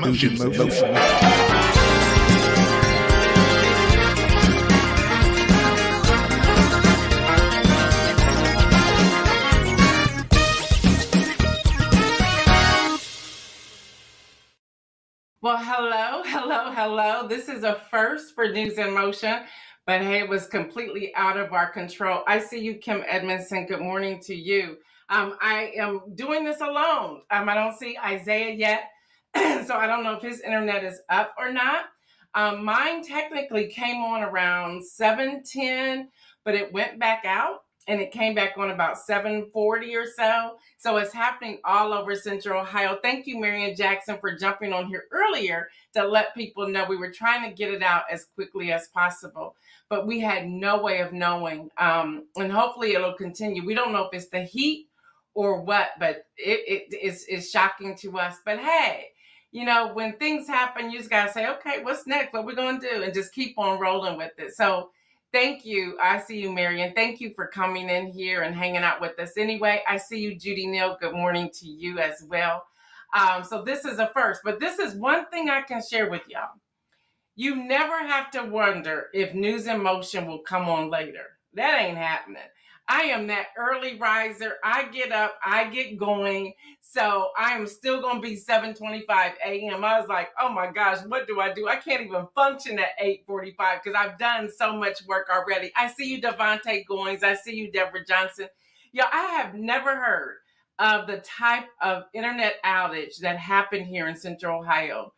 emotions. Well, hello. This is a first for News in Motion, but hey, it was completely out of our control. I see you, Kim Edmondson. Good morning to you. I am doing this alone. I don't see Isaiah yet, so I don't know if his internet is up or not. Mine technically came on around 7:10, but it went back out. And it came back on about 7:40 or so. So it's happening all over Central Ohio. Thank you, Marion Jackson, for jumping on here earlier to let people know we were trying to get it out as quickly as possible. But we had no way of knowing. And hopefully it'll continue. We don't know if it's the heat or what, but it's shocking to us. But hey, you know, when things happen, you just got to say, okay, what's next? What we're going to do? And just keep on rolling with it. So thank you. I see you, Marion. Thank you for coming in here and hanging out with us. Anyway, I see you, Judy Neal. Good morning to you as well. So this is a first, but this is one thing I can share with y'all. You never have to wonder if News in Motion will come on later. That ain't happening. I am that early riser. I get up, I get going. So I am still going to be 7:25 a.m. I was like, oh my gosh, what do? I can't even function at 8:45 because I've done so much work already. I see you, Devontae Goins. I see you, Deborah Johnson. Yeah, I have never heard of the type of internet outage that happened here in Central Ohio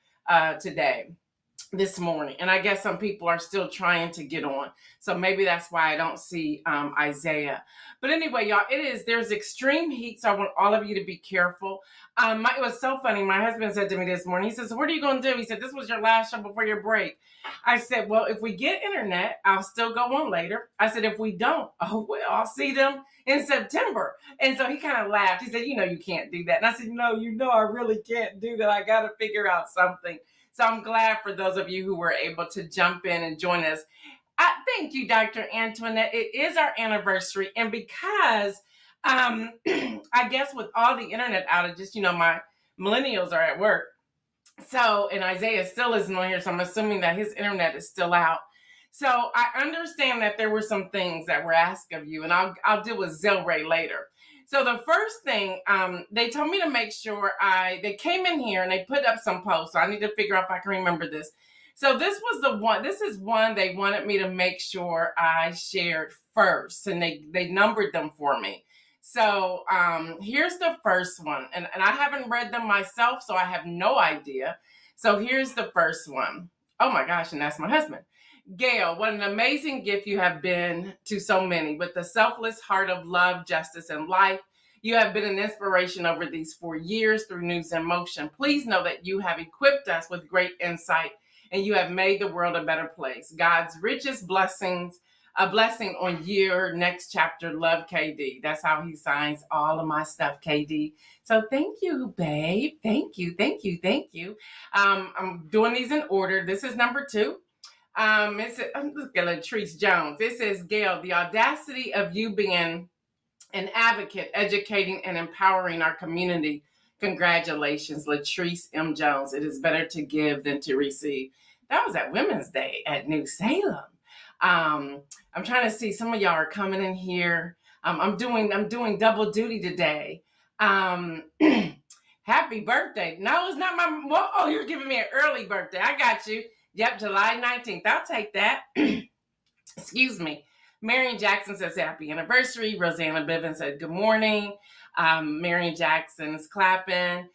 this morning. And I guess some people are still trying to get on. So maybe that's why I don't see Isaiah. But anyway, y'all, there's extreme heat. So I want all of you to be careful. It was so funny. My husband said to me this morning, he says, what are you going to do? He said, this was your last show before your break. I said, well, if we get internet, I'll still go on later. I said, if we don't, oh, well, I'll see them in September. And so he kind of laughed. He said, you can't do that. And I said, no, I really can't do that. I got to figure out something. So I'm glad for those of you who were able to jump in and join us. Thank you, Dr. Antoinette. It is our anniversary. And because I guess with all the internet outages, my millennials are at work. So, and Isaiah still isn't on here. So I'm assuming that his internet is still out. So I understand that there were some things that were asked of you, and I'll deal with Zilray later. So the first thing, they told me to make sure they came in here and they put up some posts. So I need to figure out if I can remember this. So this is one they wanted me to make sure I shared first, and they numbered them for me. So here's the first one, and I haven't read them myself, so I have no idea. So here's the first one. Oh my gosh, and that's my husband. Gail, what an amazing gift you have been to so many. With the selfless heart of love, justice, and life, you have been an inspiration over these 4 years through News in Motion. Please know that you have equipped us with great insight, and you have made the world a better place. God's richest blessings, a blessing on your next chapter. Love, KD. That's how he signs all of my stuff, KD. So thank you, babe. Thank you. I'm doing these in order. This is number 2. Look at Latrice Jones. This is Gail, the audacity of you being an advocate, educating and empowering our community. Congratulations, Latrice M. Jones. It is better to give than to receive. That was at Women's Day at New Salem. I'm trying to see, some of y'all are coming in here. I'm doing double duty today. Happy birthday. No, it's not you're giving me an early birthday. I got you. Yep, July 19th. I'll take that. Excuse me. Marion Jackson says happy anniversary. Rosanna Bivens said good morning. Marion Jackson is clapping.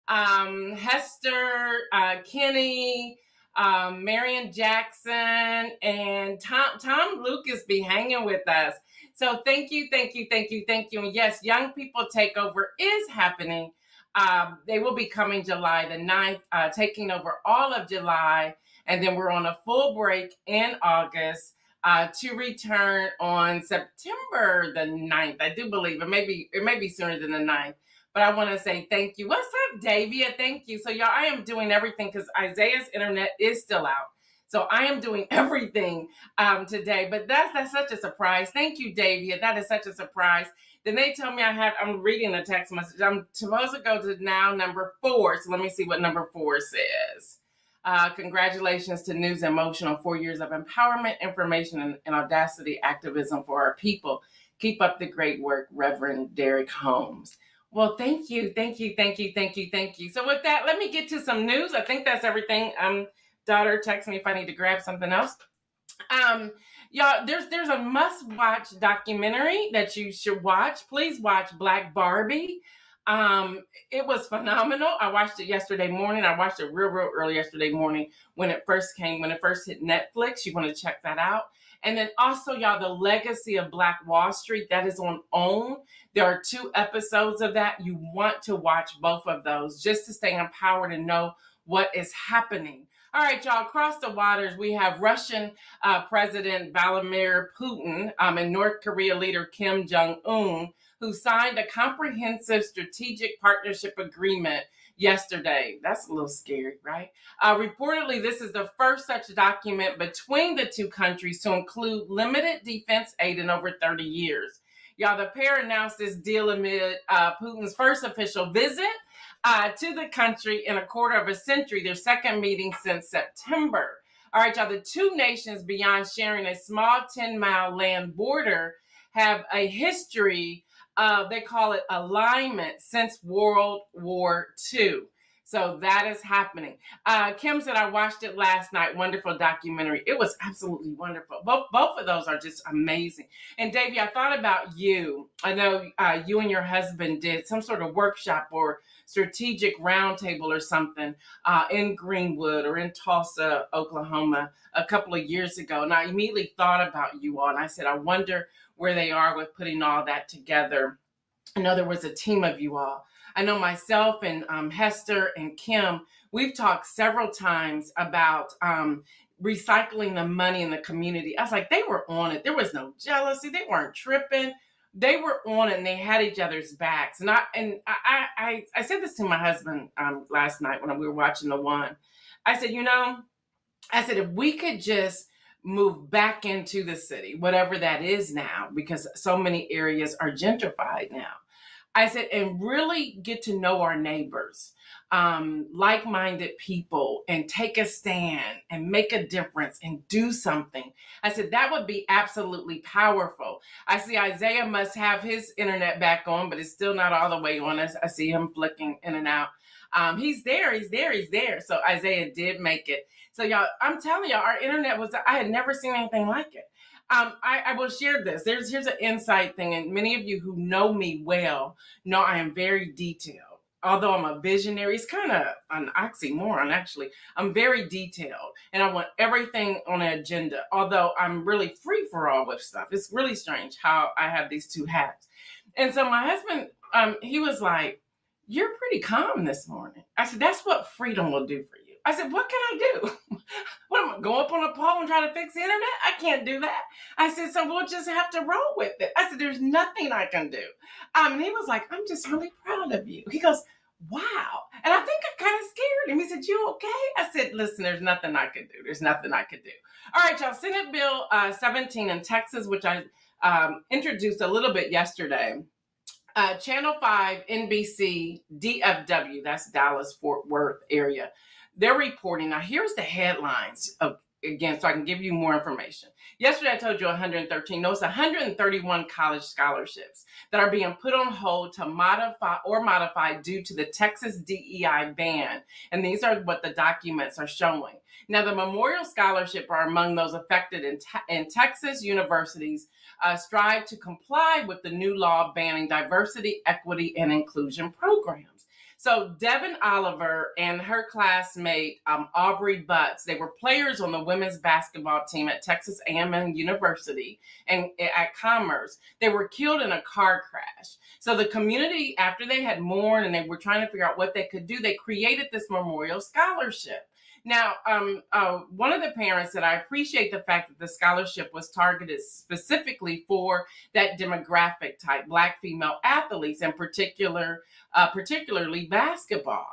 Hester, Kenny, Marion Jackson, and Tom Lucas be hanging with us. So thank you. And yes, Young People Takeover is happening. They will be coming July the 9th, taking over all of July. And then we're on a full break in August to return on September the 9th. I do believe it may be sooner than the 9th. But I want to say thank you. What's up, Davia? Thank you. So y'all, I am doing everything because Isaiah's internet is still out. So I am doing everything today, but that's such a surprise. Thank you, Davia. That is such a surprise. Then they tell me I'm reading the text message. I'm supposed to go to now number 4. So let me see what number 4 says. Congratulations to News and Motion on 4 years of empowerment, information, and audacity activism for our people. Keep up the great work, Reverend Derek Holmes. Well, thank you. So with that, let me get to some news. I think that's everything. Daughter, text me if I need to grab something else. Y'all, there's a must-watch documentary that you should watch. Please watch Black Barbie. It was phenomenal. I watched it yesterday morning. I watched it real early yesterday morning when it first hit Netflix. You want to check that out. And then also, y'all, The Legacy of Black Wall Street, that is on OWN. There are 2 episodes of that. You want to watch both of those just to stay empowered and know what is happening. All right, y'all, across the waters, we have Russian President Vladimir Putin and North Korea leader Kim Jong-un, who signed a comprehensive strategic partnership agreement yesterday. That's a little scary, right? Reportedly, this is the first such document between the 2 countries to include limited defense aid in over 30 years. Y'all, the pair announced this deal amid Putin's first official visit to the country in a quarter of a century, their second meeting since September. All right, y'all, the 2 nations, beyond sharing a small 10-mile land border, have a history of, they call it alignment, since World War II. So that is happening. Kim said, I watched it last night. Wonderful documentary. It was absolutely wonderful. Both of those are just amazing. And Davey, I thought about you. I know you and your husband did some sort of workshop or strategic roundtable or something in Greenwood or in Tulsa, Oklahoma, a couple of years ago. And I immediately thought about you all. And I said, I wonder where they are with putting all that together. I know there was a team of you all. I know myself and Hester and Kim, we've talked several times about recycling the money in the community. I was like, they were on it. There was no jealousy. They weren't tripping. They were on it and they had each other's backs. And I said this to my husband last night when we were watching the one. I said, if we could just move back into the city, whatever that is now, because so many areas are gentrified now. I said, and really get to know our neighbors, like-minded people, and take a stand and make a difference and do something. I said, that would be absolutely powerful. I see Isaiah must have his internet back on, but it's still not all the way on. I see him flicking in and out. He's there. So Isaiah did make it. So y'all, I'm telling y'all, our internet I had never seen anything like it. I will share this. Here's an insight thing, and many of you who know me well know I am very detailed. Although I'm a visionary, it's kind of an oxymoron, actually. I'm very detailed, and I want everything on an agenda, although I'm really free for all with stuff. It's really strange how I have these 2 hats. And so my husband, he was like, you're pretty calm this morning. I said, that's what freedom will do for you. I said, what can I do? What am I, go up on a pole and try to fix the internet? I can't do that. I said, so we'll just have to roll with it. I said, there's nothing I can do. And he was like, I'm just really proud of you. He goes, wow. And I think I kind of scared him. He said, you okay? I said, listen, there's nothing I can do. All right, y'all, Senate Bill 17 in Texas, which I introduced a little bit yesterday. Channel 5, NBC, DFW, that's Dallas-Fort Worth area. They're reporting. Now, here's the headlines again, so I can give you more information. Yesterday, I told you 113. No, it's 131 college scholarships that are being put on hold to modify due to the Texas DEI ban. And these are what the documents are showing. Now, the Memorial Scholarship are among those affected in Texas. Universities strive to comply with the new law banning diversity, equity, and inclusion programs. So Devin Oliver and her classmate, Aubrey Butts, they were players on the women's basketball team at Texas A&M University and at Commerce. They were killed in a car crash. So the community, after they had mourned and they were trying to figure out what they could do, they created this Memorial Scholarship. Now, one of the parents said, I appreciate the fact that the scholarship was targeted specifically for that demographic type, Black female athletes, in particularly basketball.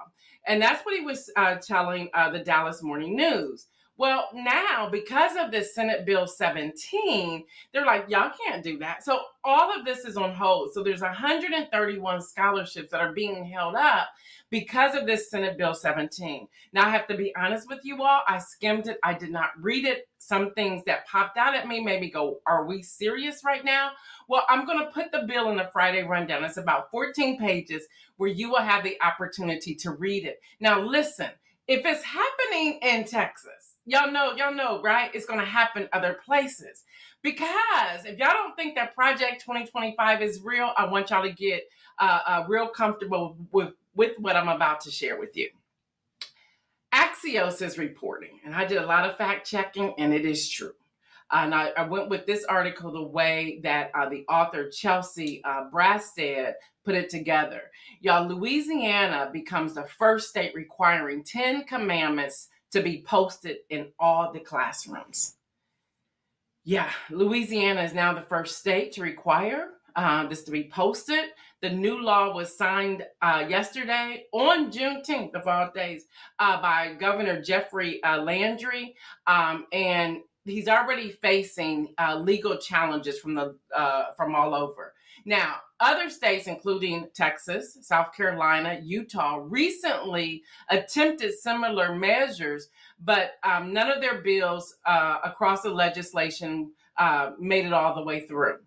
And that's what he was telling the Dallas Morning News. Well, now because of this Senate Bill 17, they're like, y'all can't do that. So all of this is on hold. So there's 131 scholarships that are being held up because of this Senate Bill 17. Now, I have to be honest with you all. I skimmed it. I did not read it. Some things that popped out at me made me go, are we serious right now? Well, I'm going to put the bill in the Friday rundown. It's about 14 pages where you will have the opportunity to read it. Now, listen, if it's happening in Texas, y'all know, right? It's going to happen other places. Because if y'all don't think that Project 2025 is real, I want y'all to get real comfortable with what I'm about to share with you. Axios is reporting, and I did a lot of fact checking, and it is true. And I went with this article the way that the author Chelsea Brasted put it together. Y'all, Louisiana becomes the first state requiring 10 commandments to be posted in all the classrooms. Yeah, Louisiana is now the first state to require this to be posted. The new law was signed yesterday on Juneteenth of all days by Governor Jeffrey Landry, and he's already facing legal challenges from all over. Now, other states, including Texas, South Carolina, Utah, recently attempted similar measures, but none of their bills across the legislation made it all the way through.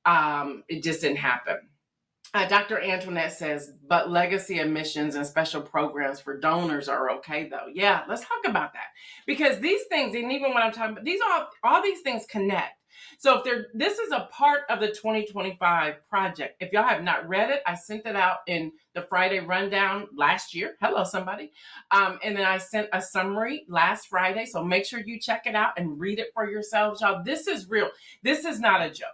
It just didn't happen. Dr. Antoinette says, but legacy admissions and special programs for donors are okay, though. Yeah, let's talk about that. Because these things, and even when I'm talking about, all these things connect. So this is a part of the 2025 project. If y'all have not read it, I sent it out in the Friday rundown last year. Hello, somebody. And then I sent a summary last Friday. So make sure you check it out and read it for yourselves, y'all. This is real. This is not a joke.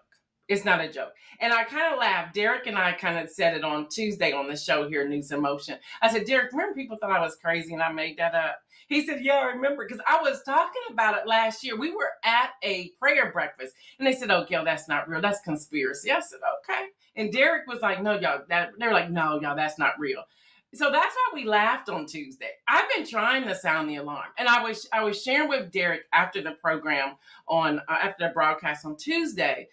It's not a joke. And I kind of laughed. Derek and I kind of said it on Tuesday on the show here, News in Motion. I said, Derek, remember people thought I was crazy and I made that up? He said, yeah, I remember, because I was talking about it last year. We were at a prayer breakfast and they said, oh, Gail, that's not real. That's conspiracy. I said, okay. And Derek was like, no, y'all, they're like, no, y'all, that's not real. So that's why we laughed on Tuesday. I've been trying to sound the alarm. And I was sharing with Derek after the program after the broadcast on Tuesday.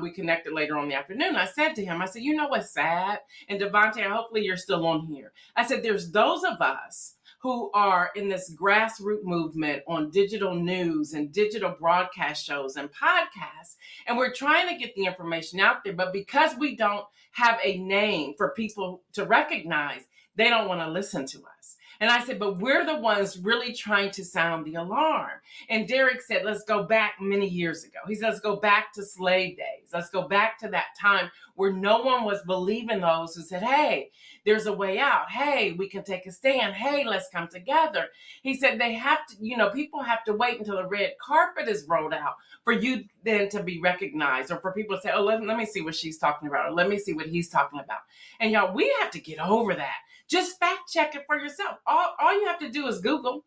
We connected later on in the afternoon. I said to him, I said, you know what's sad? And Devontae, hopefully you're still on here. I said, there's those of us who are in this grassroots movement on digital news and digital broadcast shows and podcasts. And we're trying to get the information out there. But because we don't have a name for people to recognize, they don't want to listen to us. And I said, but we're the ones really trying to sound the alarm. And Derek said, let's go back many years ago. He said, let's go back to slave days. Let's go back to that time where no one was believing those who said, hey, there's a way out. Hey, we can take a stand. Hey, let's come together. He said they have to, people have to wait until the red carpet is rolled out for you then to be recognized, or for people to say, oh, let me see what she's talking about, or let me see what he's talking about. And y'all, we have to get over that. Just fact check it for yourself. All you have to do is Google.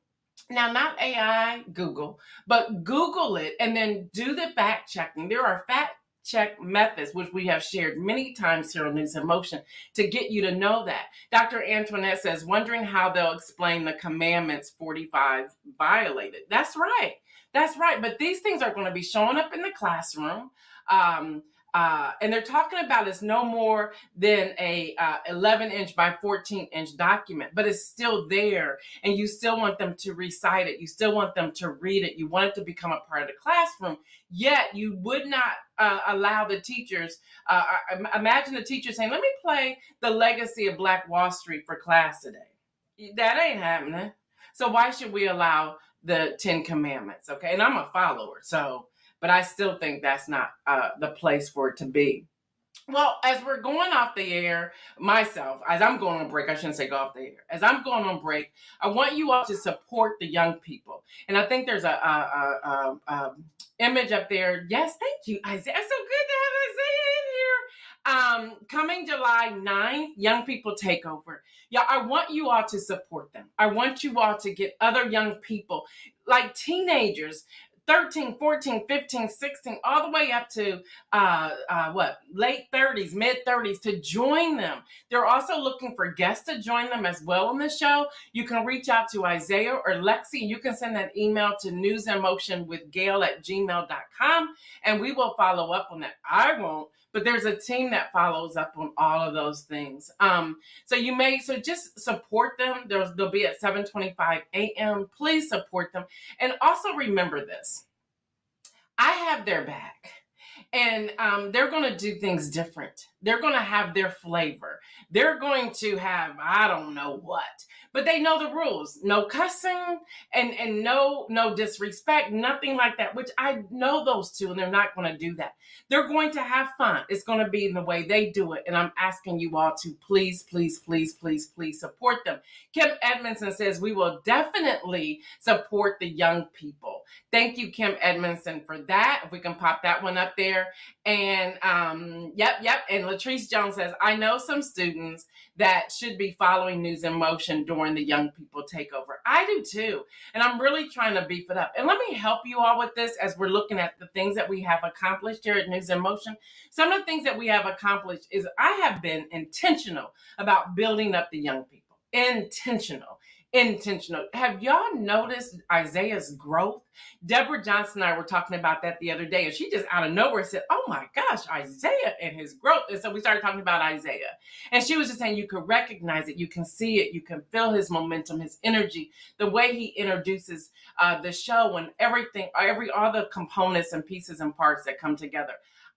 Now, not AI Google, but Google it and then do the fact checking. There are fact check methods, which we have shared many times here on News in Motion, to get you to know that. Dr. Antoinette says, wondering how they'll explain the commandments 45 violated. That's right. That's right. But these things are going to be showing up in the classroom. And they're talking about it's no more than a 11-inch by 14-inch document, but it's still there. And you still want them to recite it. You still want them to read it. You want it to become a part of the classroom. Yet you would not allow the teachers, imagine the teacher saying, let me play the legacy of Black Wall Street for class today. That ain't happening. So why should we allow the 10 Commandments? Okay. And I'm a follower. But I still think that's not the place for it to be. Well, as we're going off the air, as I'm going on break, I shouldn't say go off the air. As I'm going on break, I want you all to support the young people. And I think there's a image up there. Yes, thank you, Isaiah. It's so good to have Isaiah in here. Coming July 9th, Young People Takeover. Yeah, I want you all to support them. I want you all to get other young people, like teenagers, 13, 14, 15, 16, all the way up to late 30s, mid 30s to join them. They're also looking for guests to join them as well on the show. You can reach out to Isaiah or Lexi. You can send that email to newsinmotionwithgail@gmail.com, and we will follow up on that. I won't, but there's a team that follows up on all of those things. So just support them. They'll be at 7:25 a.m. Please support them. And also remember this. I have their back. And they're going to do things different. They're going to have their flavor. They're going to have, I don't know what, but they know the rules. No cussing and no disrespect, nothing like that, which I know those two, and they're not going to do that. They're going to have fun. It's going to be in the way they do it. And I'm asking you all to please, please, please, please, please support them. Kim Edmondson says, we will definitely support the young people. Thank you, Kim Edmondson, for that. If we can pop that one up there. And yep. And Latrice Jones says, I know some students that should be following News in Motion during the young people takeover. I do too. And I'm really trying to beef it up. And let me help you all with this as we're looking at the things that we have accomplished here at News in Motion. Some of the things that we have accomplished is I have been intentional about building up the young people. Intentional. Have y'all noticed Isaiah's growth? Deborah Johnson and I were talking about that the other day, and she just out of nowhere said, oh my gosh, Isaiah and his growth. And so we started talking about Isaiah. And she was just saying you can recognize it, you can see it, you can feel his momentum, his energy, the way he introduces the show and everything, all the components and pieces and parts that come together.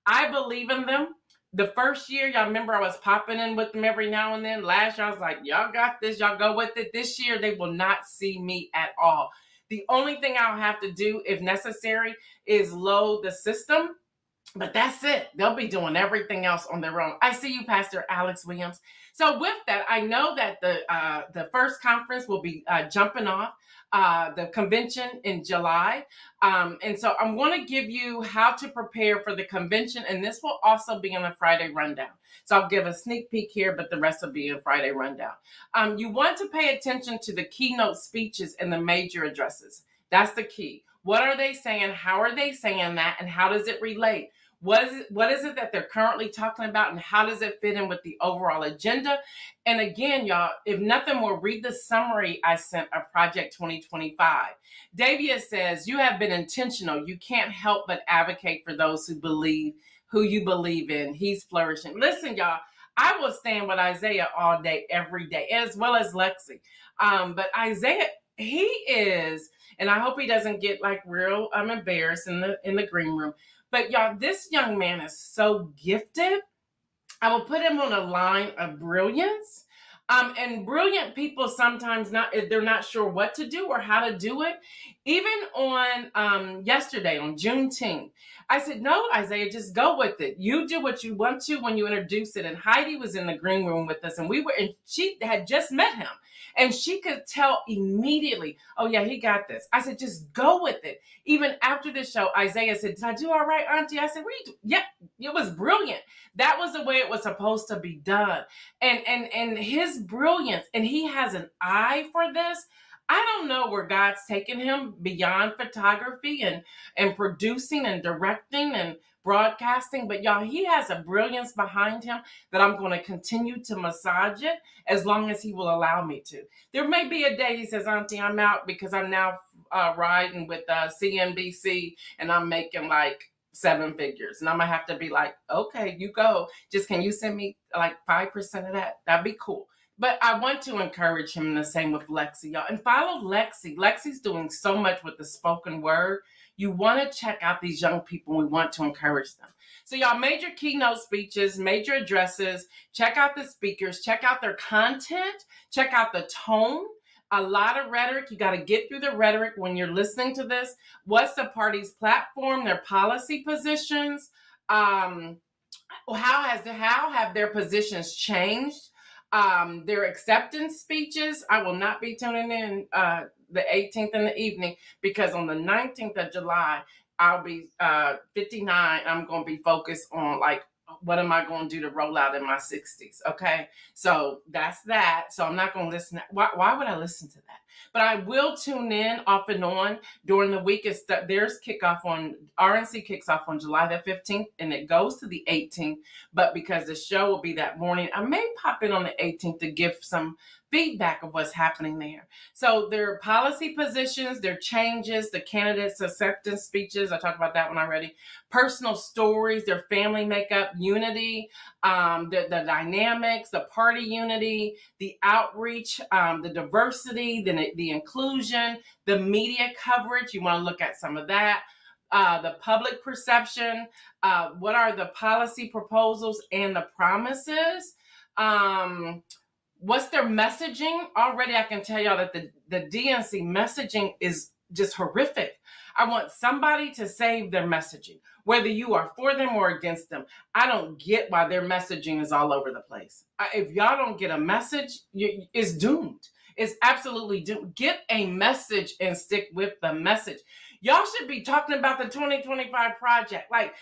I believe in them. The first year, y'all remember I was popping in with them every now and then. Last year, I was like, y'all got this. Y'all go with it. This year, they will not see me at all. The only thing I'll have to do, if necessary, is load the system. But that's it. They'll be doing everything else on their own. I see you, Pastor Alex Williams. So with that, I know that the first conference will be jumping off. The convention in July. And so I'm going to give you how to prepare for the convention. And this will also be in a Friday rundown. So I'll give a sneak peek here, but the rest will be a Friday rundown. You want to pay attention to the keynote speeches and the major addresses. That's the key. What are they saying? How are they saying that? And how does it relate? What is it that they're currently talking about, and how does it fit in with the overall agenda? And again, y'all, if nothing more, read the summary I sent of Project 2025. Davia says, you have been intentional. You can't help but advocate for those who you believe in. He's flourishing. Listen, y'all, I will stand with Isaiah all day, every day, as well as Lexi. But Isaiah, he is, and I hope he doesn't get like real embarrassed in the green room. But y'all, this young man is so gifted. I will put him on a line of brilliance. And brilliant people sometimes they're not sure what to do or how to do it. Even on yesterday, on Juneteenth, I said, no, Isaiah, just go with it. You do what you want to when you introduce it. And Heidi was in the green room with us, and she had just met him. And she could tell immediately, oh, yeah, he got this. I said, just go with it. Even after the show, Isaiah said, did I do all right, Auntie? I said, what do you do? Yeah, it was brilliant. That was the way it was supposed to be done. And his brilliance, and he has an eye for this. I don't know where God's taken him beyond photography and producing and directing and broadcasting, but y'all, he has a brilliance behind him that I'm going to continue to massage it as long as he will allow me to. There may be a day he says, Auntie, I'm out because I'm now riding with CNBC and I'm making like 7 figures. And I'm going to have to be like, okay, you go. Just can you send me like 5% of that? That'd be cool. But I want to encourage him, and the same with Lexi, y'all. And follow Lexi. Lexi's doing so much with the spoken word. You want to check out these young people. We want to encourage them. So y'all, major keynote speeches, major addresses, check out the speakers, check out their content, check out the tone. A lot of rhetoric. You got to get through the rhetoric when you're listening to this. What's the party's platform, their policy positions? How have their positions changed? Their acceptance speeches. I will not be tuning in the 18th in the evening because on the 19th of July, I'll be 59. I'm going to be focused on like what am I going to do to roll out in my 60s? Okay. So that's that. So I'm not going to listen. Why would I listen to that? But I will tune in off and on during the week. There's kickoff on RNC kicks off on July the 15th and it goes to the 18th. But because the show will be that morning, I may pop in on the 18th to give some feedback of what's happening there. So their policy positions, their changes, the candidates' acceptance speeches. I talked about that one already. Personal stories, their family makeup, unity, the dynamics, the party unity, the outreach, the diversity, the inclusion, the media coverage. You want to look at some of that. The public perception, what are the policy proposals and the promises? What's their messaging? Already I can tell y'all that the DNC messaging is just horrific. I want somebody to save their messaging, whether you are for them or against them. I don't get why their messaging is all over the place. If y'all don't get a message, it's doomed. It's absolutely doomed. Get a message and stick with the message. Y'all should be talking about the 2025 project. Like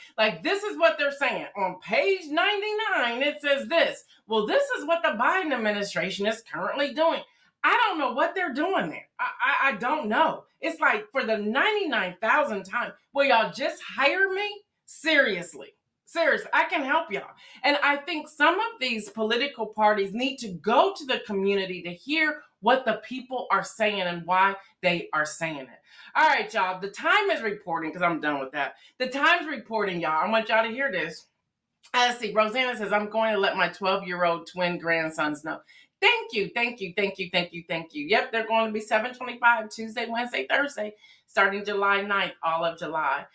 this is what they're saying. On page 99, it says this. Well, this is what the Biden administration is currently doing. I don't know what they're doing there. I don't know. It's like for the 99,000th time, will y'all just hire me? Seriously, I can help y'all. And I think some of these political parties need to go to the community to hear what the people are saying and why they are saying it. All right, y'all. The Time is reporting, because I'm done with that. The Time's reporting, y'all. I want y'all to hear this. Let's see. Rosanna says, I'm going to let my 12-year-old twin grandsons know. Thank you. Yep, they're going to be 7:25 Tuesday, Wednesday, Thursday, starting July 9th, all of July,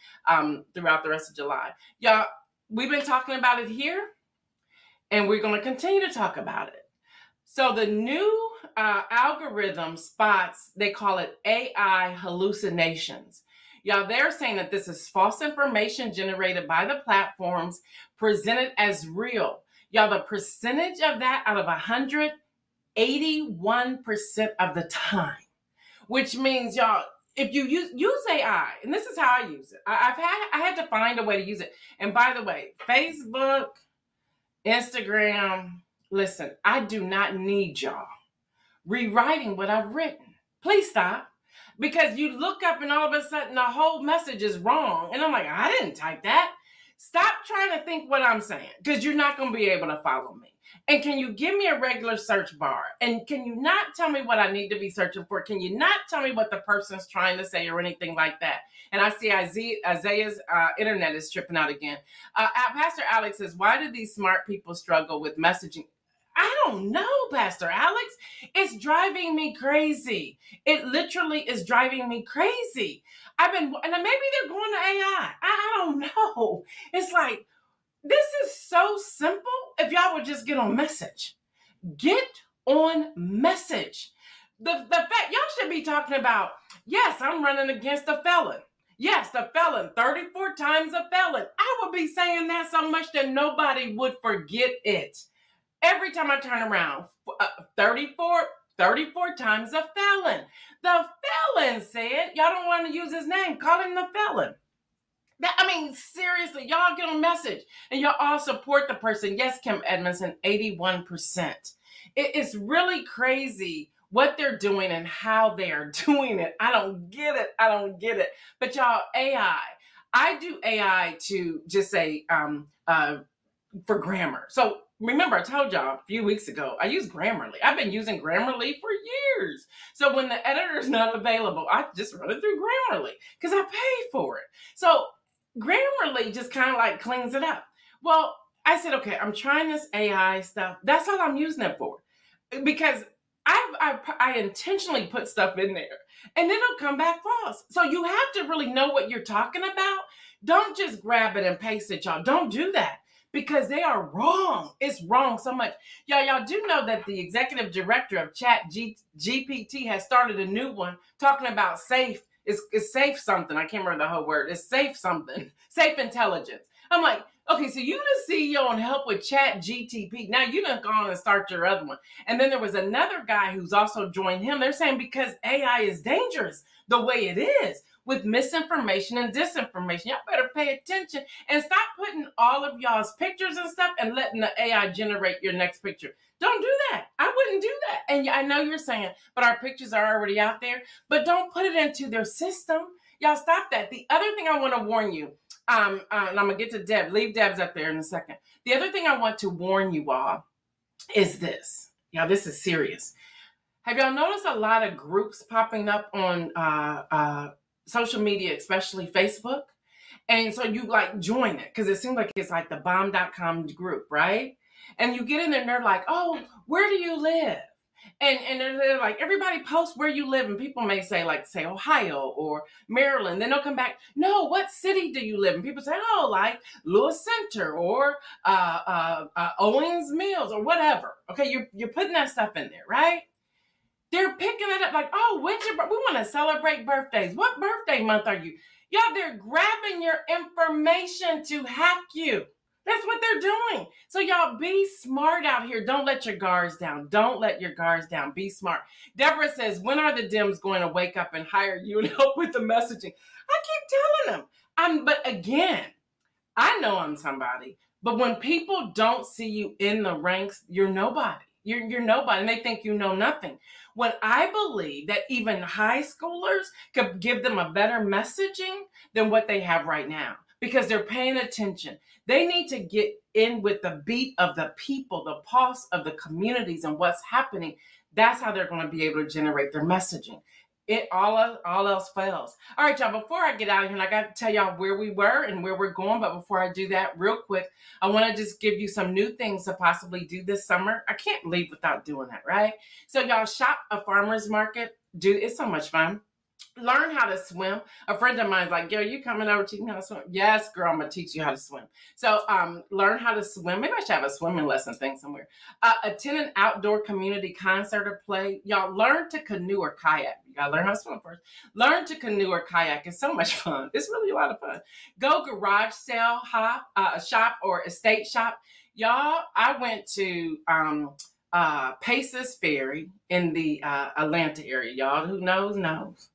throughout the rest of July. Y'all, we've been talking about it here, and we're going to continue to talk about it. So the new algorithm spots, they call it AI hallucinations. Y'all, they're saying that this is false information generated by the platforms presented as real. Y'all, the percentage of that out of 100, 81% of the time, which means, y'all, if you use AI, and this is how I use it. I had to find a way to use it. And by the way, Facebook, Instagram, listen, I do not need y'all rewriting what I've written. Please stop. Because you look up and all of a sudden the whole message is wrong. And I'm like, I didn't type that. Stop trying to think what I'm saying, because you're not going to be able to follow me. And can you give me a regular search bar? And can you not tell me what I need to be searching for? Can you not tell me what the person's trying to say or anything like that? And I see Isaiah's internet is tripping out again. Pastor Alex says, why do these smart people struggle with messaging? I don't know, Pastor Alex. It's driving me crazy. It literally is driving me crazy. And maybe they're going to AI. I don't know. It's like, this is so simple. If y'all would just get on message. Get on message. The fact, y'all should be talking about, yes, I'm running against a felon. Yes, the felon, 34 times a felon. I would be saying that so much that nobody would forget it. Every time I turn around, 34 times a felon. The felon said, y'all don't want to use his name. Call him the felon. Seriously, y'all get a message. And y'all all support the person. Yes, Kim Edmondson, 81%. It's really crazy what they're doing and how they are doing it. I don't get it. But y'all, AI. I do AI to just say for grammar. So remember, I told y'all a few weeks ago, I use Grammarly. I've been using Grammarly for years. So when the editor's not available, I just run it through Grammarly because I pay for it. So Grammarly just kind of like cleans it up. Well, I said, okay, I'm trying this AI stuff. That's all I'm using it for. Because I intentionally put stuff in there and then it'll come back false. So you have to really know what you're talking about. Don't just grab it and paste it, y'all. Don't do that. Because they are wrong. It's wrong so much. Y'all do know that the executive director of GPT has started a new one talking about safe. It's safe something. I can't remember the whole word. It's safe something. Safe intelligence. I'm like, Okay, so you the CEO and help with Chat GTP. Now you done gone and start your other one. And then there was another guy who's also joined him. They're saying because AI is dangerous the way it is with misinformation and disinformation. Y'all better pay attention and stop putting all of y'all's pictures and stuff and letting the AI generate your next picture. Don't do that. I wouldn't do that. And I know you're saying, but our pictures are already out there. But don't put it into their system. Y'all stop that. The other thing I want to warn you, and I'm gonna get to Deb. Leave Deb's up there in a second. The other thing I want to warn you all is this. Y'all, this is serious. Have y'all noticed a lot of groups popping up on social media, especially Facebook? And so you like join it because it seems like it's like the bomb.com group, right? And you get in there and they're like, oh, where do you live? And they're like, everybody post where you live. And people may say, like, say Ohio or Maryland. Then they'll come back, no, what city do you live in? People say, oh, like Lewis Center or Owens Mills or whatever. Okay, you're putting that stuff in there, right? They're picking it up like, oh, we want to celebrate birthdays. What birthday month are you? Y'all, they're grabbing your information to hack you. That's what they're doing. So y'all be smart out here. Don't let your guards down. Don't let your guards down. Be smart. Deborah says, when are the Dems going to wake up and hire you and help with the messaging? I keep telling them. But again, I know I'm somebody. But when people don't see you in the ranks, you're nobody. You're nobody. And they think you know nothing. When I believe that even high schoolers could give them a better messaging than what they have right now. Because they're paying attention. They need to get in with the beat of the people, the pulse of the communities and what's happening. That's how they're going to be able to generate their messaging. All else fails. All right, y'all, before I get out of here, and I got to tell y'all where we were and where we're going, but before I do that, real quick, I want to just give you some new things to possibly do this summer. I can't leave without doing that, right? So y'all shop a farmer's market. It's so much fun. Learn how to swim. A friend of mine's like, Gail, you coming over teaching me how to swim? Yes, girl, I'm going to teach you how to swim. So learn how to swim. Maybe I should have a swimming lesson thing somewhere. Attend an outdoor community concert or play. Y'all learn to canoe or kayak. You got to learn how to swim first. Learn to canoe or kayak. It's so much fun. It's really a lot of fun. Go garage sale shop or estate shop. Y'all, I went to Paces Ferry in the Atlanta area. Y'all, who knows.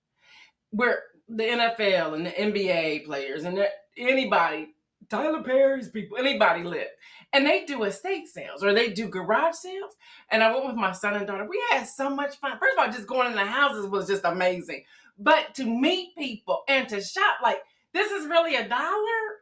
Where the NFL and the NBA players and anybody, Tyler Perry's people, anybody live. And they do estate sales or they do garage sales. And I went with my son and daughter. We had so much fun. First of all, just going in the houses was just amazing. But to meet people and to shop, like, this is really $1?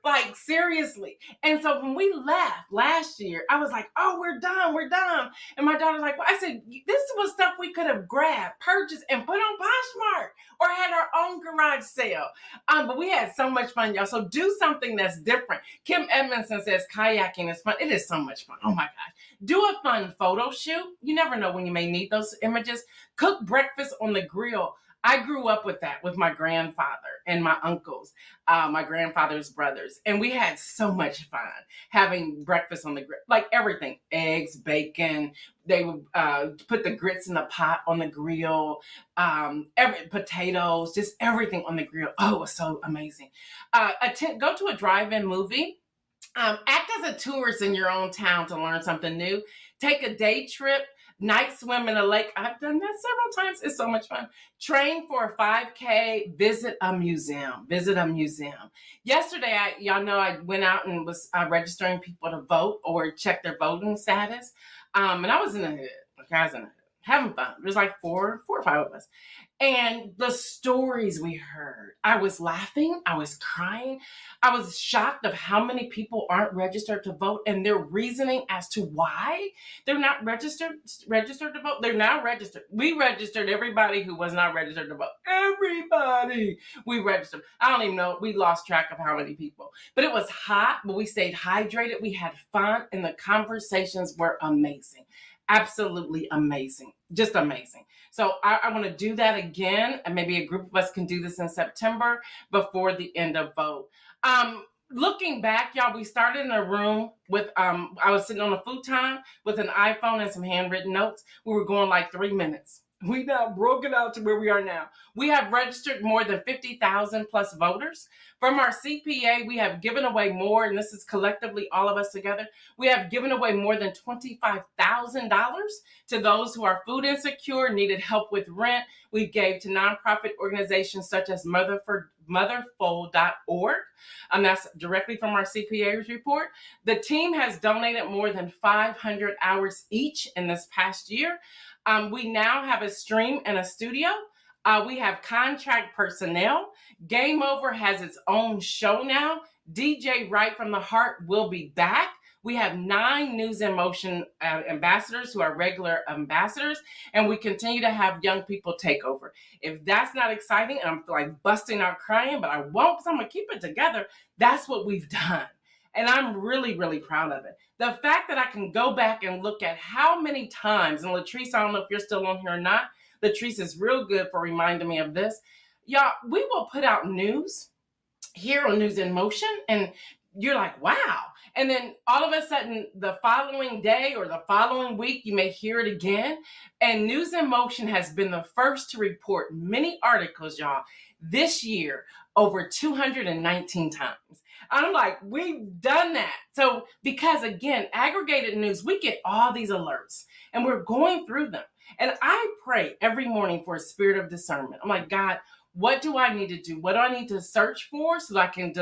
Like, seriously. And so when we left last year, I was like, oh, we're done. And my daughter's like, well, I said, this was stuff we could have grabbed, purchased, and put on Poshmark or had our own garage sale. But we had so much fun, y'all. So do something that's different. Kim Edmondson says kayaking is fun. It is so much fun. Oh, my gosh. Do a fun photo shoot. You never know when you may need those images. Cook breakfast on the grill. I grew up with that with my grandfather and my uncles, my grandfather's brothers. And we had so much fun having breakfast on the grill, like everything, eggs, bacon. They would put the grits in the pot on the grill, potatoes, just everything on the grill. Oh, it was so amazing. Go to a drive-in movie. Act as a tourist in your own town to learn something new. Take a day trip. Night swim in a lake. I've done that several times. It's so much fun. Train for a 5K. Visit a museum. Yesterday, y'all know I went out and was registering people to vote or check their voting status. And I was in the hood. Okay, I was in the hood. Having fun. There's like four or five of us. And the stories we heard, I was laughing, I was crying, I was shocked of how many people aren't registered to vote and their reasoning as to why they're not registered to vote. They're now registered. We registered everybody who was not registered to vote. Everybody we registered. I don't even know. We lost track of how many people. But it was hot, but we stayed hydrated. We had fun, and the conversations were amazing. Absolutely amazing. Just amazing. So I want to do that again, and maybe a group of us can do this in September before the end of vote. Looking back, y'all, we started in a room with, I was sitting on a futon with an iPhone and some handwritten notes. We were going like 3 minutes. We now broke it out to where we are now. We have registered more than 50,000 plus voters. From our CPA, we have given away more, and this is collectively all of us together. We have given away more than $25,000 to those who are food insecure, needed help with rent. We gave to nonprofit organizations such as motherfold.org. That's directly from our CPA's report. The team has donated more than 500 hours each in this past year. We now have a stream and a studio. We have contract personnel. Game Over has its own show now. DJ Right from the Heart will be back. We have 9 News in Motion ambassadors who are regular ambassadors, and we continue to have young people take over. If that's not exciting, and I'm like busting out crying, but I won't because I'm going to keep it together, that's what we've done. And I'm really, really proud of it. The fact that I can go back and look at how many times, and Latrice, I don't know if you're still on here or not, Latrice is real good for reminding me of this. Y'all, we will put out news here on News in Motion, and you're like, wow. And then all of a sudden, the following day or the following week, you may hear it again. And News in Motion has been the first to report many articles, y'all, this year over 219 times. I'm like, we've done that. So because, again, aggregated news, we get all these alerts and we're going through them. And I pray every morning for a spirit of discernment. I'm like, God, what do I need to do? What do I need to search for so that I can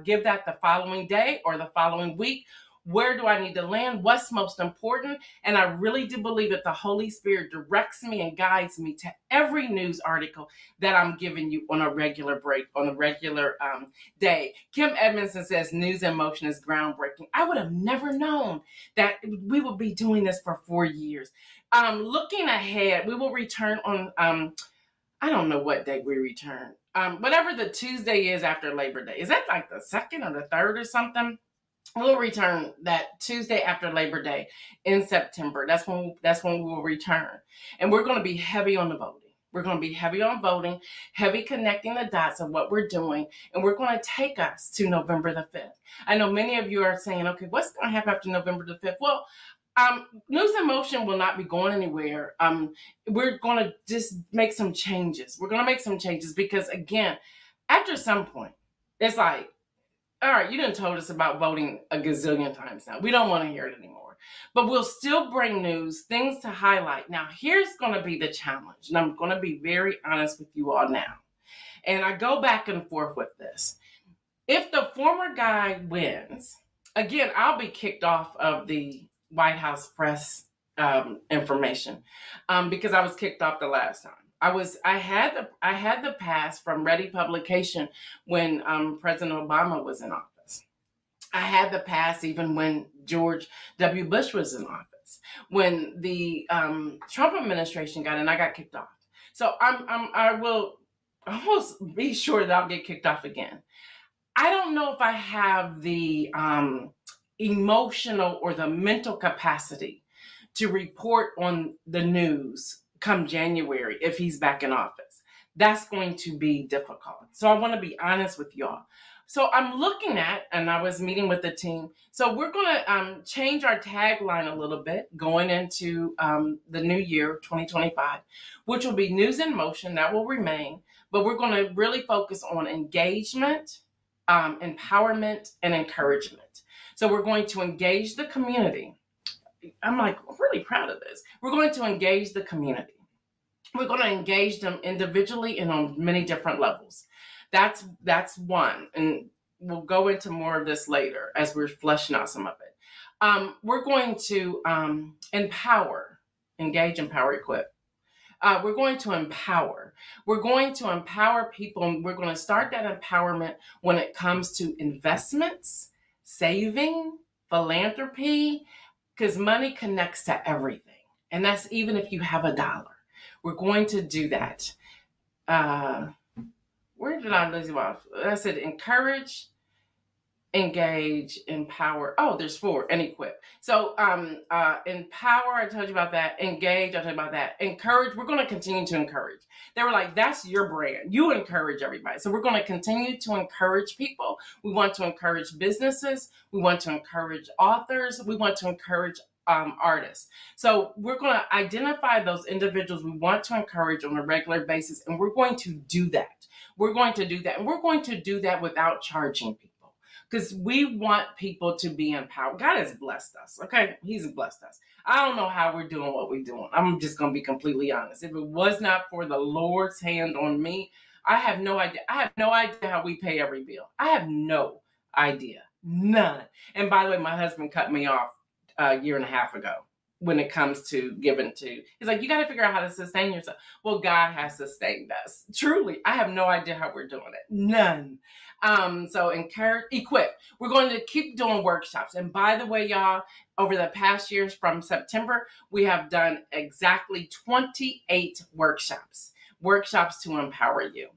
give that the following day or the following week? Where do I need to land? What's most important? And I really do believe that the Holy Spirit directs me and guides me to every news article that I'm giving you on a regular day. Kim Edmondson says News in Motion is groundbreaking. I would have never known that we would be doing this for 4 years. Looking ahead, we will return on, I don't know what day we return. Whatever the Tuesday is after Labor Day. Is that like the 2nd or the 3rd or something? We'll return that Tuesday after Labor Day in September. That's when we will return. And we're going to be heavy on the voting. We're going to be heavy on voting, heavy connecting the dots of what we're doing. And we're going to take us to November the 5th. I know many of you are saying, okay, what's going to happen after November the 5th? Well, News in Motion will not be going anywhere. We're going to just make some changes. We're going to make some changes because, again, after some point, it's like, all right, you done told us about voting a gazillion times now. We don't want to hear it anymore. But we'll still bring news, things to highlight. Now, here's going to be the challenge. And I'm going to be very honest with you all now. And I go back and forth with this. If the former guy wins, again, I'll be kicked off of the White House press information because I was kicked off the last time. I had the pass from Ready Publication when President Obama was in office. I had the pass even when George W. Bush was in office. When the Trump administration got in, I got kicked off. So I will almost be sure that I'll get kicked off again. I don't know if I have the emotional or the mental capacity to report on the news come January if he's back in office. That's going to be difficult. So I want to be honest with y'all. So I'm looking at, and I was meeting with the team, so we're going to change our tagline a little bit going into the new year, 2025, which will be News in Motion. That will remain, but we're going to really focus on engagement, empowerment, and encouragement. So we're going to engage the community. I'm like really proud of this. We're going to engage the community. We're going to engage them individually and on many different levels. That's one. And we'll go into more of this later as we're fleshing out some of it. We're going to empower, engage, empower, equip. We're going to empower. We're going to empower people. And we're going to start that empowerment when it comes to investments, saving, philanthropy, because money connects to everything. And that's even if you have $1. We're going to do that. Where did I lose you off? I said encourage, engage, empower. Oh, there's 4, and equip. So empower, I told you about that. Engage, I told you about that. Encourage, we're going to continue to encourage. They were like, that's your brand. You encourage everybody. So we're going to continue to encourage people. We want to encourage businesses. We want to encourage authors. We want to encourage artists. So we're going to identify those individuals we want to encourage on a regular basis, and we're going to do that. We're going to do that, and we're going to do that without charging people, because we want people to be empowered. God has blessed us, okay? He's blessed us. I don't know how we're doing what we're doing. I'm just going to be completely honest. If it was not for the Lord's hand on me, I have no idea. I have no idea how we pay every bill. I have no idea. None. And by the way, my husband cut me off a year and a half ago when it comes to giving to. He's like, you got to figure out how to sustain yourself. Well, God has sustained us. Truly, I have no idea how we're doing it. None. So encourage, equip. We're going to keep doing workshops. And by the way, y'all, over the past years from September, we have done exactly 28 workshops to empower you.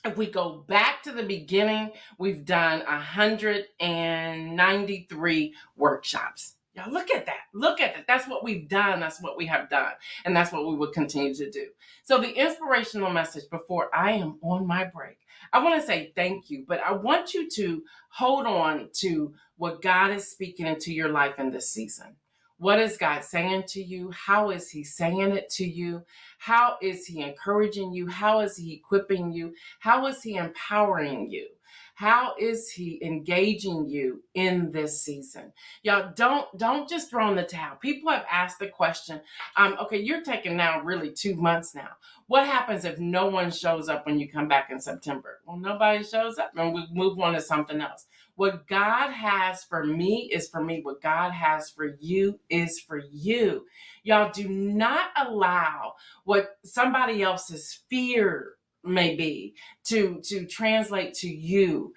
If we go back to the beginning, we've done 193 workshops. Y'all, look at that. Look at that. That's what we've done. That's what we have done. And that's what we will continue to do. So the inspirational message before I am on my break, I want to say thank you, but I want you to hold on to what God is speaking into your life in this season. What is God saying to you? How is he saying it to you? How is he encouraging you? How is he equipping you? How is he empowering you? How is he engaging you in this season? Y'all, don't just throw in the towel. People have asked the question, okay, you're taking now really 2 months now. What happens if no one shows up when you come back in September? Well, nobody shows up and we move on to something else. What God has for me is for me. What God has for you is for you. Y'all, do not allow what somebody else's fear may be to translate to you.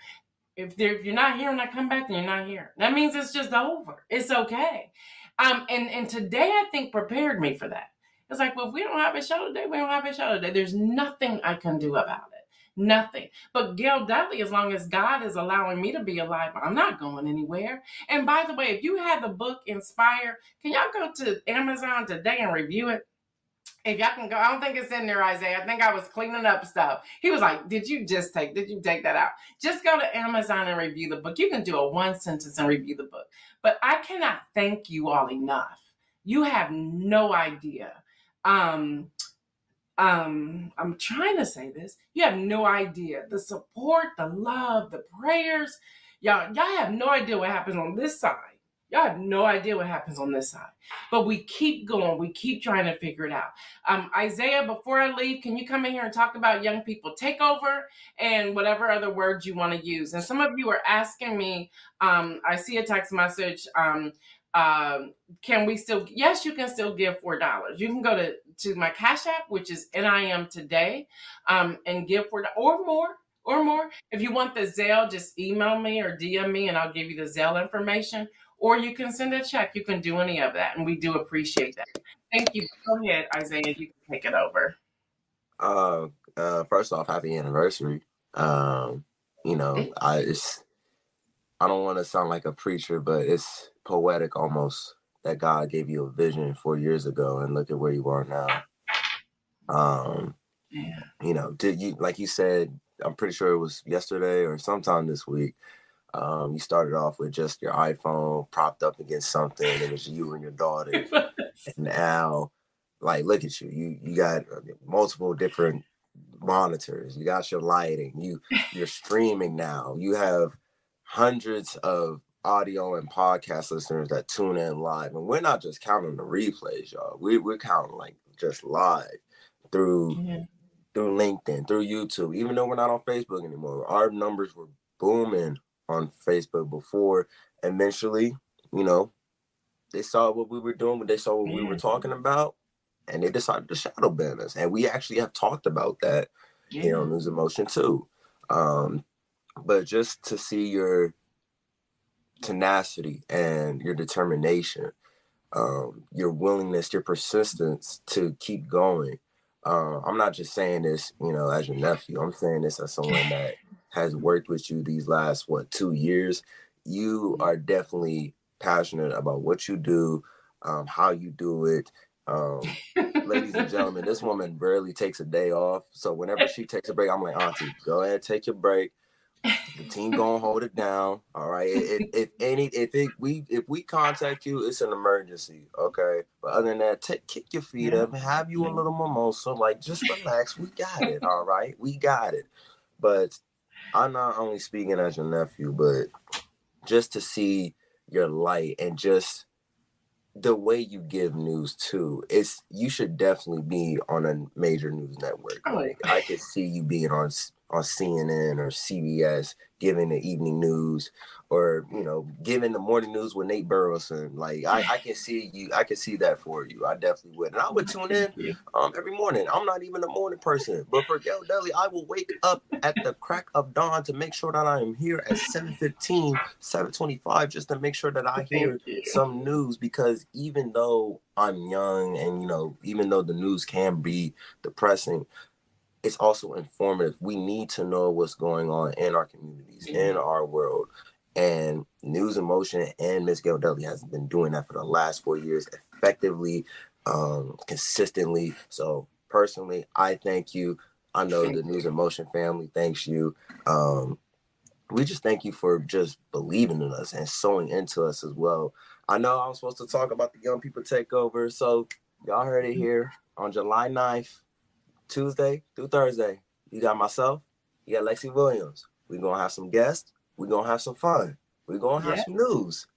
If you're not here when I come back, then you're not here. That means it's just over. It's okay. And today I think prepared me for that. It's like, well, if we don't have a show today, we don't have a show today. There's nothing I can do about it. Nothing. But Gail Dudley, as long as God is allowing me to be alive, I'm not going anywhere. And by the way, if you have the book Inspire, can y'all go to Amazon today and review it? If y'all can go, I don't think it's in there, Isaiah. I think I was cleaning up stuff. He was like, did you take that out? Just go to Amazon and review the book. You can do a one sentence and review the book. But I cannot thank you all enough. You have no idea. I'm trying to say this. You have no idea. The support, the love, the prayers. Y'all have no idea what happens on this side. Y'all have no idea what happens on this side. But we keep going. We keep trying to figure it out. Isaiah, before I leave, can you come in here and talk about young people takeover and whatever other words you want to use? And some of you are asking me, I see a text message, can we still, yes, you can still give $4. You can go to my Cash App, which is NIM today, and give $4 or more. If you want the Zelle, just email me or DM me and I'll give you the Zelle information, or you can send a check. You can do any of that. And we do appreciate that. Thank you. Go ahead, Isaiah. You can take it over. First off, happy anniversary. I don't want to sound like a preacher, but it's poetic almost that God gave you a vision 4 years ago and look at where you are now. Did you, like you said, I'm pretty sure it was yesterday or sometime this week, you started off with just your iPhone propped up against something. It was you and your daughter. And now, like, look at you. You got multiple different monitors. You got your lighting. You're streaming now. You have hundreds of audio and podcast listeners that tune in live. And we're not just counting the replays, y'all. We're counting like just live through LinkedIn, through YouTube. Even though we're not on Facebook anymore, our numbers were booming on Facebook before. Eventually, they saw what we were doing, they saw what we were talking about, and they decided to shadow ban us. And we actually have talked about that here on News Emotion too. But just to see your tenacity and your determination, your willingness, your persistence to keep going. I'm not just saying this, as your nephew. I'm saying this as someone that has worked with you these last, 2 years. You are definitely passionate about what you do, how you do it. Ladies and gentlemen, this woman rarely takes a day off. So whenever she takes a break, I'm like, Auntie, go ahead, take your break. The team gonna hold it down. All right. If we contact you, it's an emergency. Okay. But other than that, kick your feet up, have you a little mimosa. Like, just relax. We got it. All right. We got it. But I'm not only speaking as your nephew, but just to see your light and just the way you give news too, you should definitely be on a major news network. Like, I could see you being on CNN or CBS giving the evening news, or giving the morning news with Nate Burleson. Like, I can see you. I can see that for you. I definitely would, and I would tune in every morning. I'm not even a morning person, but for Gail Deli, I will wake up at the crack of dawn to make sure that I am here at 7:15, 7:25, just to make sure that I hear some news. Because even though I'm young, and even though the news can be depressing, it's also informative. We need to know what's going on in our communities, in our world. And News in Motion and Miss Gail Dudley has been doing that for the last 4 years effectively, consistently. So personally, I thank you. I know the News in Motion family thanks you. We just thank you for just believing in us and sewing into us as well. I know I'm supposed to talk about the Young People Takeover, so y'all heard it here on July 9th. Tuesday through Thursday. You got myself, you got Lexi Williams. We're going to have some guests. We're going to have some fun. We're going to have some news.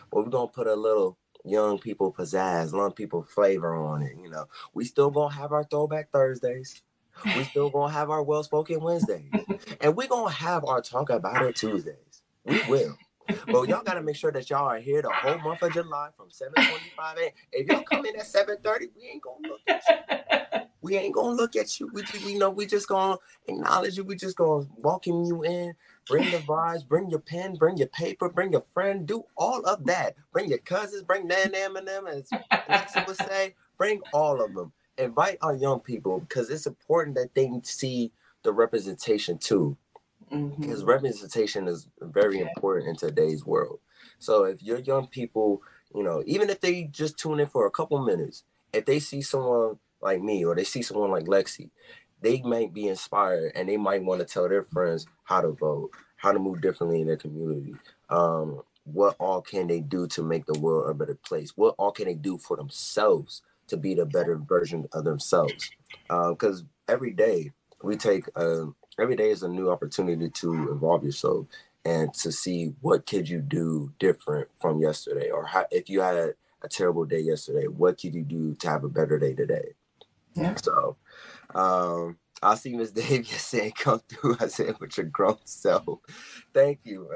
But we're going to put a little young people pizzazz, young people flavor on it. We still going to have our Throwback Thursdays. We still going to have our Well-Spoken Wednesdays. And we're going to have our Talk About It Tuesdays. We will. But y'all got to make sure that y'all are here the whole month of July from 7:25 a.m. If y'all come in at 7:30, we ain't going to look at you. We ain't going to look at you. We just going to acknowledge you. We just going to welcome you in. Bring the vibes. Bring your pen. Bring your paper. Bring your friend. Do all of that. Bring your cousins. Bring Nan and them, as Alexa would say. Bring all of them. Invite our young people, because it's important that they see the representation too. Because representation is very important in today's world. So if your young people, even if they just tune in for a couple minutes, if they see someone like me or they see someone like Lexi, they might be inspired, and they might want to tell their friends how to vote, how to move differently in their community. What all can they do to make the world a better place? What all can they do for themselves to be the better version of themselves? Because every day is a new opportunity to evolve yourself and to see what could you do different from yesterday, or if you had a terrible day yesterday, what could you do to have a better day today? Yeah. So I see Miss Davis saying, come through. I said, with your grown self. Thank you.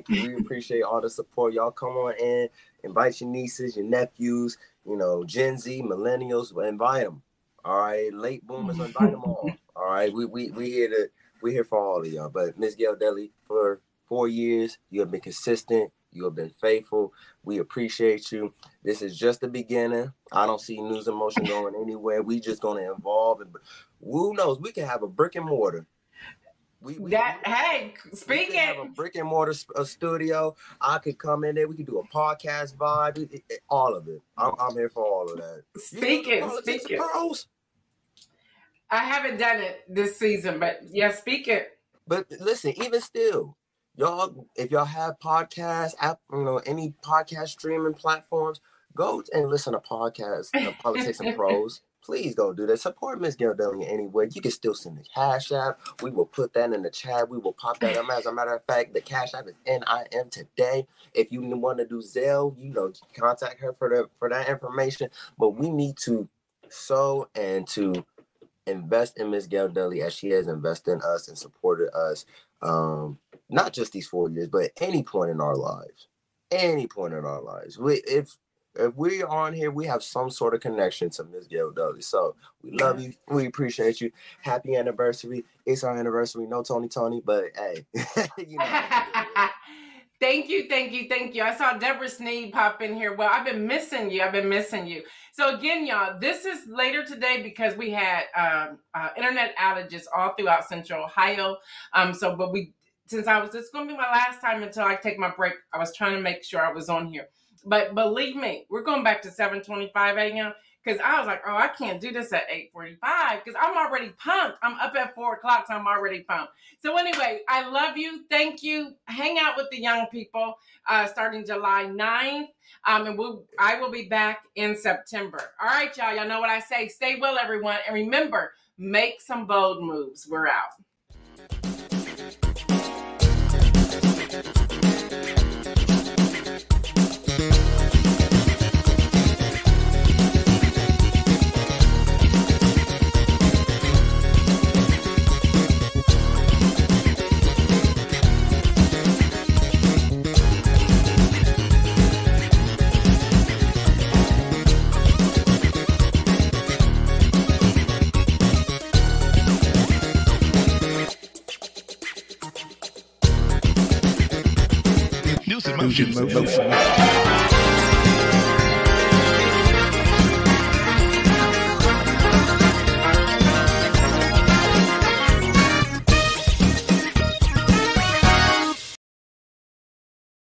We appreciate all the support. Y'all come on in, invite your nieces, your nephews, Gen Z, millennials, invite them. All right, late boomers, invite them all. All right, we're here for all of y'all. But Miss Gail Deli, for 4 years, you have been consistent. You have been faithful. We appreciate you. This is just the beginning. I don't see News in Motion going anywhere. We just going to evolve. And who knows? We can have a brick and mortar. Hey, speak we can have a brick and mortar studio. I could come in there. We could do a podcast vibe. All of it. I'm here for all of that. Speak it. I haven't done it this season, but yeah, speak it. But listen, even still, y'all, if y'all have podcasts, any podcast streaming platforms, go and listen to podcasts, Politics and Pros. Please go do that. Support Miss Gail Deli anyway. You can still send the Cash App. We will put that in the chat. We will pop that up. As a matter of fact, the Cash App is NIM today. If you want to do Zelle, contact her for that information. But we need to sow and to invest in Miss Gail Deli as she has invested in us and supported us, not just these 4 years, but any point in our lives. If we are on here, we have some sort of connection to Miss Gail Dudley. So we love you. We appreciate you. Happy anniversary. It's our anniversary. No Tony, but hey. Thank you. I saw Deborah Sneed pop in here. Well, I've been missing you. So again, y'all, this is later today because we had internet outages all throughout Central Ohio. Since this is going to be my last time until I take my break, I was trying to make sure I was on here. But believe me, we're going back to 7:25 a.m. because I was like, oh, I can't do this at 8:45 because I'm already pumped. I'm up at 4 o'clock, so I'm already pumped. So anyway, I love you. Thank you. Hang out with the young people starting July 9th. And I will be back in September. All right, y'all. Y'all know what I say. Stay well, everyone. And remember, make some bold moves. We're out. Motion.